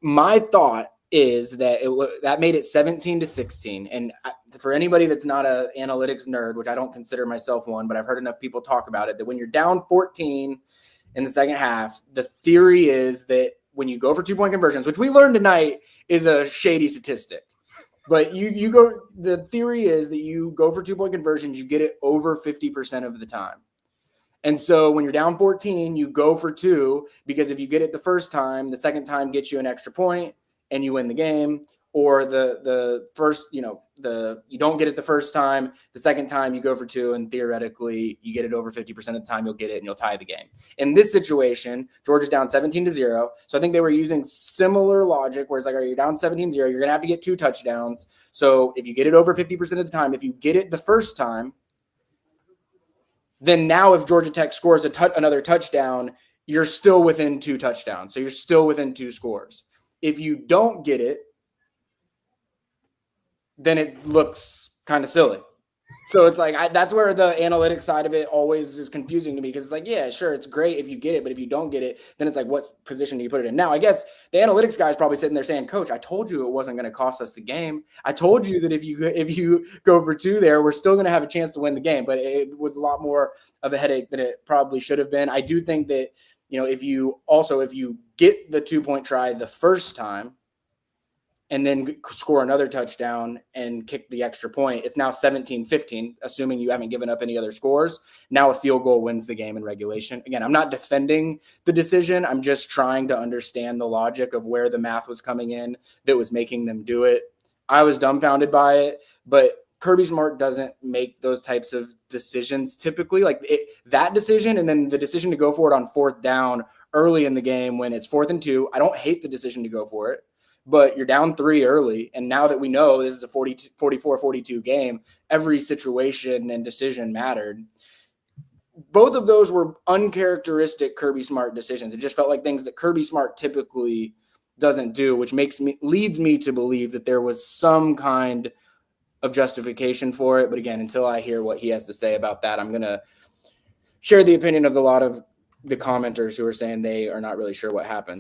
my thought is that that made it 17-16. And for anybody that's not an analytics nerd, which I don't consider myself one, but I've heard enough people talk about it, that when you're down 14 in the second half, the theory is that when you go for 2-point conversions, which we learned tonight is a shady statistic, but the theory is that you go for 2-point conversions, you get it over 50% of the time. And so when you're down 14, you go for 2, because if you get it the first time, the second time gets you an extra point and you win the game. Or the first, you don't get it the first time, the second time you go for 2, and theoretically you get it over 50% of the time, you'll get it and you'll tie the game. In this situation, Georgia's down 17-0. So I think they were using similar logic where it's like, all right, you're down 17-0, you're going to have to get 2 touchdowns. So if you get it over 50% of the time, if you get it the first time, then now if Georgia Tech scores another touchdown, you're still within 2 touchdowns. So you're still within 2 scores. If you don't get it, then it looks kind of silly. So it's like, that's where the analytics side of it always is confusing to me, because it's like, yeah, sure, it's great if you get it, but if you don't get it, then it's like, what position do you put it in? Now, I guess the analytics guy is probably sitting there saying, Coach, I told you it wasn't going to cost us the game. I told you that if you go for 2 there, we're still going to have a chance to win the game. But it was a lot more of a headache than it probably should have been. I do think that, if you get the 2-point try the first time, and then score another touchdown and kick the extra point, it's now 17-15, assuming you haven't given up any other scores. Now a field goal wins the game in regulation. Again, I'm not defending the decision. I'm just trying to understand the logic of where the math was coming in that was making them do it. I was dumbfounded by it, but Kirby Smart doesn't make those types of decisions typically. That decision, and then the decision to go for it on 4th down early in the game when it's 4th and 2, I don't hate the decision to go for it. But you're down 3 early, and now that we know this is a 44-42 game, every situation and decision mattered. Both of those were uncharacteristic Kirby Smart decisions. It just felt like things that Kirby Smart typically doesn't do, which leads me to believe that there was some kind of justification for it. But again, until I hear what he has to say about that, I'm going to share the opinion of a lot of the commenters who are saying they are not really sure what happened.